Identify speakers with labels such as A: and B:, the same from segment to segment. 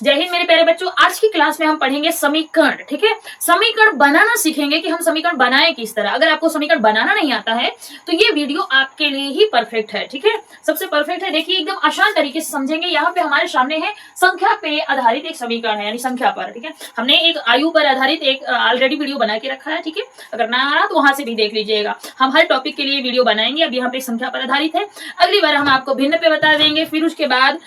A: जय हिंद मेरे प्यारे बच्चों। आज की क्लास में हम पढ़ेंगे समीकरण। ठीक है, समीकरण बनाना सीखेंगे कि हम समीकरण बनाएं किस तरह। अगर आपको समीकरण बनाना नहीं आता है तो ये वीडियो आपके लिए ही परफेक्ट है। ठीक है, सबसे परफेक्ट है। देखिए एकदम आसान तरीके से समझेंगे। यहाँ पे हमारे सामने है संख्या पे आधारित एक समीकरण है, यानी संख्या पर। ठीक है, हमने एक आयु पर आधारित एक ऑलरेडी वीडियो बना के रखा है। ठीक है, अगर ना आ रहा तो वहां से भी देख लीजिएगा। हम हर टॉपिक के लिए वीडियो बनाएंगे। अब यहाँ पे संख्या पर आधारित है, अगली बार हम आपको भिन्न पे बता देंगे, फिर उसके बाद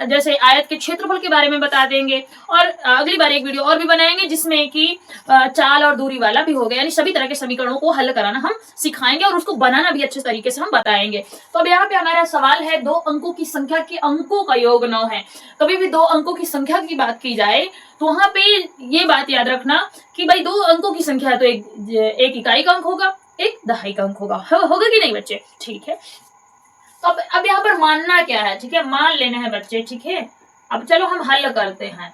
A: जैसे आयत के क्षेत्रफल के बारे में बता देंगे, और अगली बार एक वीडियो और भी बनाएंगे जिसमें कि चाल और दूरी वाला भी होगा, यानी सभी तरह के समीकरणों को हल कराना हम सिखाएंगे और उसको बनाना भी अच्छे तरीके से हम बताएंगे। तो अब यहाँ पे हमारा सवाल है, 2 अंकों की संख्या के अंकों का योग 9 है। कभी भी 2 अंकों की संख्या की बात की जाए तो वहां पे ये बात याद रखना कि भाई 2 अंकों की संख्या है तो एक इकाई का अंक होगा, एक दहाई का अंक होगा। होगा कि नहीं बच्चे? ठीक है, तो अब यहाँ पर मानना क्या है? ठीक है, मान लेना है बच्चे। ठीक है, अब चलो हम हल करते हैं।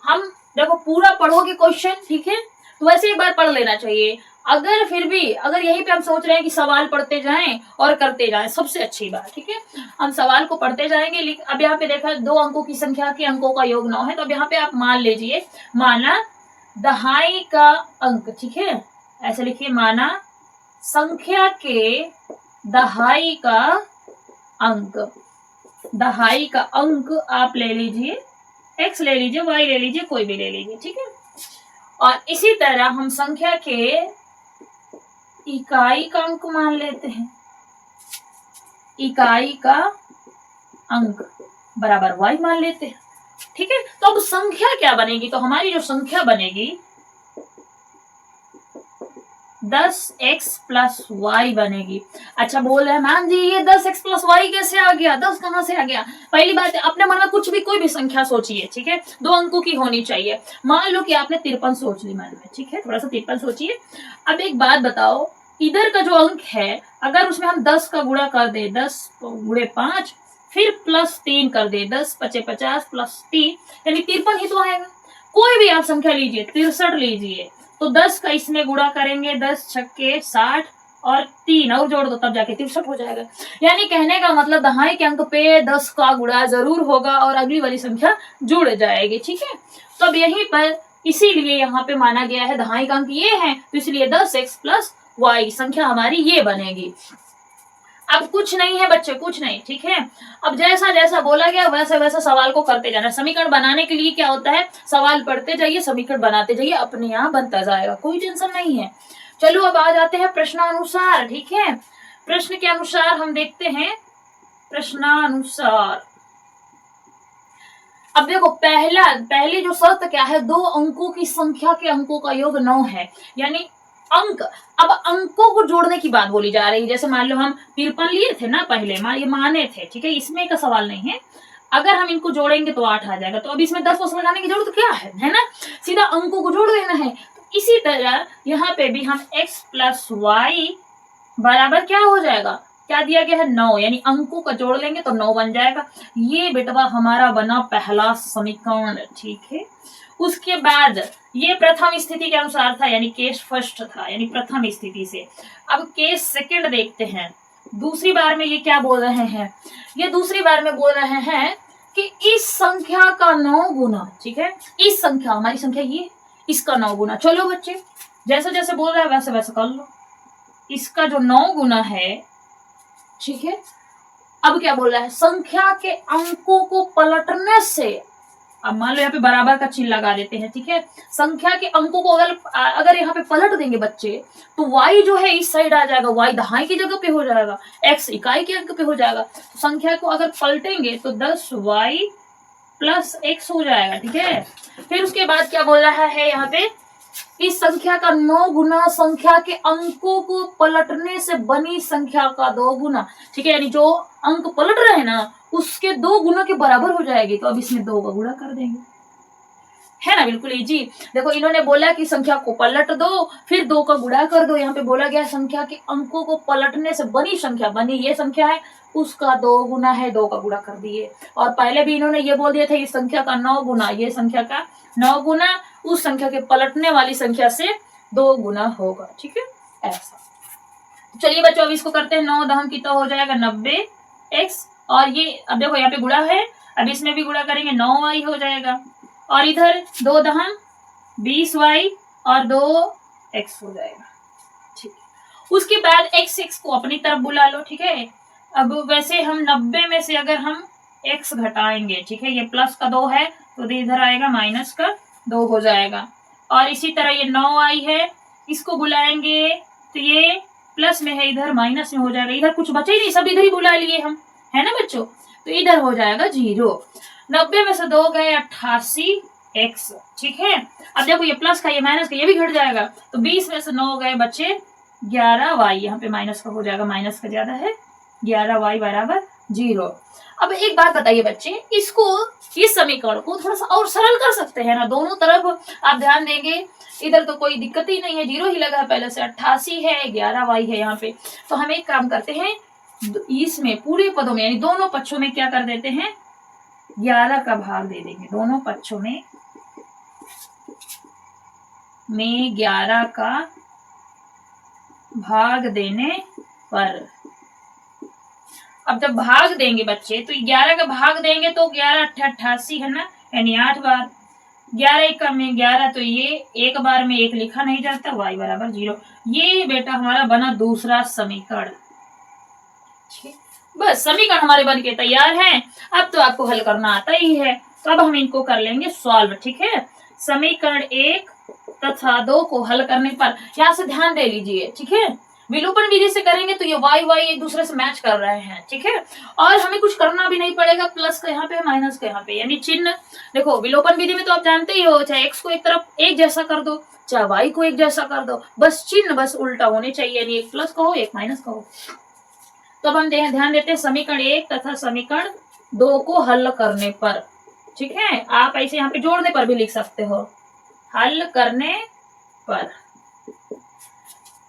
A: हम देखो पूरा पढ़ोगे क्वेश्चन, ठीक है, तो वैसे एक बार पढ़ लेना चाहिए। अगर फिर भी अगर यहीं पे हम सोच रहे हैं कि सवाल पढ़ते जाएं और करते जाएं, सबसे अच्छी बात। ठीक है, हम सवाल को पढ़ते जाएंगे। अब यहाँ पे देखा 2 अंकों की संख्या के अंकों का योग 9 है, तो अब यहाँ पे आप मान लीजिए, माना दहाई का अंक। ठीक है, ऐसे लिखिए, माना संख्या के दहाई का अंक। दहाई का अंक आप ले लीजिए, x ले लीजिए, y ले लीजिए, कोई भी ले लीजिए। ठीक है, और इसी तरह हम संख्या के इकाई का अंक मान लेते हैं। इकाई का अंक बराबर y मान लेते हैं। ठीक है, तो अब संख्या क्या बनेगी? तो हमारी जो संख्या बनेगी 10x प्लस वाई बनेगी। अच्छा, बोल रहे हैं मैम जी ये 10x प्लस वाई कैसे आ गया? 10 कहां से आ गया? पहली बात है, अपने मन में कुछ भी कोई भी संख्या सोचिए। ठीक है, 2 अंकों की होनी चाहिए। मान लो कि आपने 53 सोच ली मन में। ठीक है, थोड़ा सा 53 सोचिए। अब एक बात बताओ, इधर का जो अंक है अगर उसमें हम 10 का गुणा कर दे, 10 गुणे 5, फिर प्लस 3 कर दे, 10 पचे 50 प्लस 3 यानी 53 ही तो आएगा। कोई भी आप संख्या लीजिए, 63 लीजिए, तो 10 का इसमें गुणा करेंगे, 10 छक्के 60 और 3 और जोड़ दो तब जाके 63 हो जाएगा। यानी कहने का मतलब दहाई के अंक पे 10 का गुणा जरूर होगा और अगली वाली संख्या जुड़ जाएगी। ठीक है, तो अब यहीं पर इसीलिए यहाँ पे माना गया है दहाई का अंक ये है, तो इसलिए 10x प्लस वाई संख्या हमारी ये बनेगी। अब कुछ नहीं है बच्चे, कुछ नहीं। ठीक है, अब जैसा जैसा बोला गया वैसा वैसा सवाल को करते जाना। समीकरण बनाने के लिए क्या होता है, सवाल पढ़ते जाइए, समीकरण बनाते जाइए, अपने आप बनता जाएगा, कोई टेंशन नहीं है। चलो अब आ जाते हैं प्रश्नानुसार। ठीक है, प्रश्न के अनुसार हम देखते हैं प्रश्नानुसार। अब देखो पहली जो शर्त क्या है, 2 अंकों की संख्या के अंकों का योग 9 है, यानी अंक। अब अंकों को जोड़ने की बात बोली जा रही है। जैसे मान लो हम 53 लिए थे ना पहले, ये माने थे। ठीक है, इसमें का सवाल नहीं है। अगर हम इनको जोड़ेंगे तो 8 आ जाएगा, तो अब इसमें 10 को लगाने की जरूरत क्या है ना, सीधा अंकों को जोड़ देना है। तो इसी तरह यहाँ पे भी हम x प्लस वाई बराबर क्या हो जाएगा, क्या दिया गया है 9, यानी अंकों का जोड़ लेंगे तो 9 बन जाएगा। ये बेटवा हमारा बना पहला समीकरण। ठीक है, उसके बाद ये प्रथम स्थिति के अनुसार था, यानी केस फर्स्ट था, यानी प्रथम स्थिति से। अब केस सेकंड देखते हैं। दूसरी बार में ये क्या बोल रहे हैं, ये दूसरी बार में बोल रहे हैं कि इस संख्या का 9 गुना। ठीक है, इस संख्या, हमारी संख्या ये, इसका 9 गुना। चलो बच्चे, जैसे जैसे बोल रहा है वैसे वैसे कर लो। इसका जो 9 गुना है, ठीक है, अब क्या बोल रहा है, संख्या के अंकों को पलटने से, अब मान लो यहाँ पे बराबर का चिन्ह लगा देते हैं। ठीक है, संख्या के अंकों को अगर यहाँ पे पलट देंगे बच्चे तो y जो है इस साइड आ जाएगा, y दहाई की जगह पे हो जाएगा, x इकाई के अंक पे हो जाएगा। तो संख्या को अगर पलटेंगे तो 10y प्लस x हो जाएगा। ठीक है, फिर उसके बाद क्या बोल रहा है यहाँ पे, इस संख्या का 9 गुना संख्या के अंकों को पलटने से बनी संख्या का 2 गुना। ठीक है, यानी जो अंक पलट रहे हैं ना उसके 2 गुना के बराबर हो जाएगी। तो अब इसमें 2 का गुणा कर देंगे, है ना, बिल्कुल इजी। देखो इन्होंने बोला कि संख्या को पलट दो फिर 2 का गुणा कर दो। यहाँ पे बोला गया संख्या के अंकों को पलटने से बनी संख्या, बनी ये संख्या है उसका 2 गुना है, 2 का गुणा कर दिए। और पहले भी इन्होंने ये बोल दिया था इस संख्या का 9 गुना, ये संख्या का 9 गुना उस संख्या के पलटने वाली संख्या से 2 गुना होगा। ठीक है, ऐसा। चलिए बच्चों अब इसको करते हैं, 9 दहम कितना हो जाएगा 90x, और ये अब देखो यहाँ पे गुणा है अब इसमें भी गुणा करेंगे 9y हो जाएगा, और इधर 2 दहम 20y और 2x हो जाएगा। ठीक है, उसके बाद x को अपनी तरफ बुला लो। ठीक है, अब वैसे हम 90 में से अगर हम x घटाएंगे, ठीक है, ये प्लस का 2 है तो इधर आएगा माइनस का 2 हो जाएगा, और इसी तरह ये 9y है, इसको बुलाएंगे तो ये प्लस में है, इधर माइनस में हो जाएगा, इधर कुछ बचे ही नहीं, सब इधर ही बुला लिए हम, है ना बच्चों, तो इधर हो जाएगा 0। 90 में से 2 गए 88x। ठीक है, अब देखो ये प्लस का ये माइनस का ये भी घट जाएगा, तो 20 में से 9 गए बचे 11y, यहाँ पे माइनस का हो जाएगा, माइनस का ज्यादा है, 11y बराबर 0। अब एक बात बताइए बच्चे, इसको इस समीकरण को थोड़ा सा और सरल कर सकते हैं ना, दोनों तरफ आप ध्यान देंगे, इधर तो कोई दिक्कत ही नहीं है, 0 ही लगा है पहले से, 88 है, 11y है यहाँ पे, तो हम एक काम करते हैं, इसमें पूरे पदों में यानी दोनों पक्षों में क्या कर देते हैं, 11 का भाग दे देंगे, दोनों पक्षों में 11 का भाग देने पर, अब जब भाग देंगे बच्चे तो 11 का भाग देंगे तो 11 88 है ना, यानी 8 बार, 11 एक में 11, तो ये एक बार में 1 लिखा नहीं जाता, y बराबर 0। ये बेटा हमारा बना दूसरा समीकरण। बस समीकरण हमारे बन के तैयार हैं, अब तो आपको हल करना आता ही है, तो अब हम इनको कर लेंगे सॉल्व। ठीक है, समीकरण 1 तथा 2 को हल करने पर यहाँ से ध्यान दे लीजिए, ठीक है, विलोपन विधि से करेंगे तो ये y एक दूसरे से मैच कर रहे हैं। ठीक है, और हमें कुछ करना भी नहीं पड़ेगा, प्लस का यहाँ पे माइनस का यहाँ पे, यानी चिन्ह देखो विलोपन विधि में तो आप जानते ही हो, चाहे x को एक तरफ एक जैसा कर दो, चाहे y को एक जैसा कर दो, बस चिन्ह बस उल्टा होने चाहिए, यानी एक प्लस का हो एक माइनस का हो। तो अब हम ध्यान देते हैं समीकरण 1 तथा समीकरण 2 को हल करने पर। ठीक है, आप ऐसे यहाँ पे जोड़ने पर भी लिख सकते हो, हल करने पर।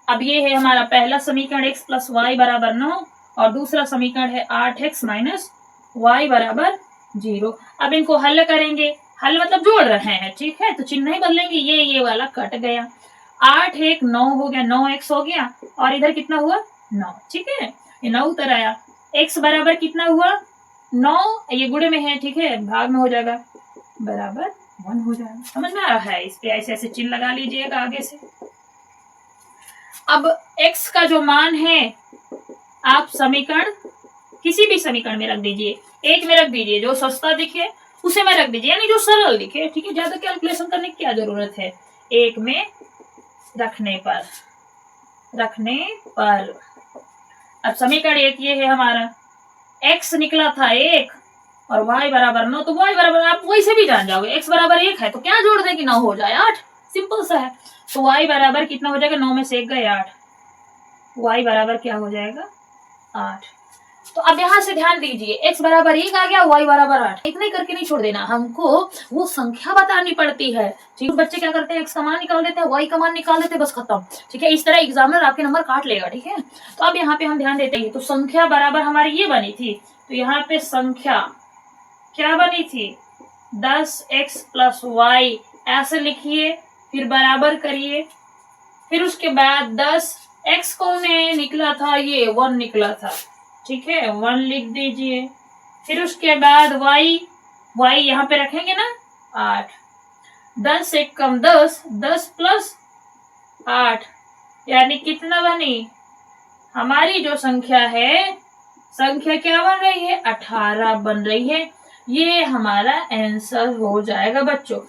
A: अब ये है हमारा पहला समीकरण x प्लस वाई बराबर 9, और दूसरा समीकरण है 8x माइनस वाई बराबर 0। अब इनको हल करेंगे, हल मतलब जोड़ रहे हैं, ठीक है, तो चिन्ह नहीं बदलेंगे, ये वाला कट गया, 8 1 9 हो गया, 9x हो गया, और इधर कितना हुआ 9। ठीक है, ये 9 उतर आया, x बराबर कितना हुआ 9, ये गुणे में है, ठीक है, भाग में हो जाएगा बराबर 1 हो जाएगा। समझ में आ रहा है, इस पे ऐसे ऐसे चिन्ह लगा लीजिएगा आगे से। अब x का जो मान है आप समीकरण किसी भी समीकरण में रख दीजिए, एक में रख दीजिए, जो सस्ता दिखे उसे में रख दीजिए, यानी जो सरल दिखे। ठीक है, ज्यादा कैलकुलेशन करने की क्या जरूरत है, एक में रखने पर। अब समीकरण 1 ये है हमारा, x निकला था 1 और y बराबर 9, तो y बराबर आप वैसे भी जान जाओगे, x बराबर 1 है तो क्या जोड़ दें कि 9 हो जाए 8, सिंपल सा है। तो y बराबर कितना हो जाएगा, 9 में से 1 गए 8, y बराबर क्या हो जाएगा 8। तो अब यहाँ से ध्यान दीजिए, x बराबर 1 आ गया, y बराबर 8, इतना ही करके नहीं छोड़ देना, हमको वो संख्या बतानी पड़ती है। ठीक, बच्चे क्या करते हैं, x का मान निकाल देते हैं, y का मान निकाल देते हैं, बस खत्म। ठीक है, इस तरह एग्जामिनर आपके नंबर काट लेगा। ठीक है, तो अब यहाँ पे हम ध्यान देते हैं, तो संख्या बराबर हमारी ये बनी थी, तो यहाँ पे संख्या क्या बनी थी 10x प्लस y, ऐसे लिखिए, फिर बराबर करिए, फिर उसके बाद 10x कौन है निकला था, ये 1 निकला था। ठीक है, 1 लिख दीजिए, फिर उसके बाद y यहाँ पे रखेंगे ना 8, 10 एक कम 10, 10 प्लस 8, यानी कितना बनी हमारी जो संख्या है, संख्या क्या बन रही है 18 बन रही है। ये हमारा आंसर हो जाएगा बच्चों।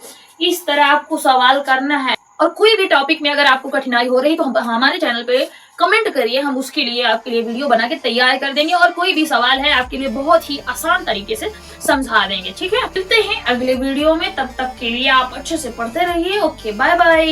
A: इस तरह आपको सवाल करना है, और कोई भी टॉपिक में अगर आपको कठिनाई हो रही तो हमारे चैनल पे कमेंट करिए, हम उसके लिए आपके लिए वीडियो बना के तैयार कर देंगे, और कोई भी सवाल है आपके लिए बहुत ही आसान तरीके से समझा देंगे। ठीक है, मिलते हैं अगले वीडियो में, तब तक के लिए आप अच्छे से पढ़ते रहिए। Okay, bye bye.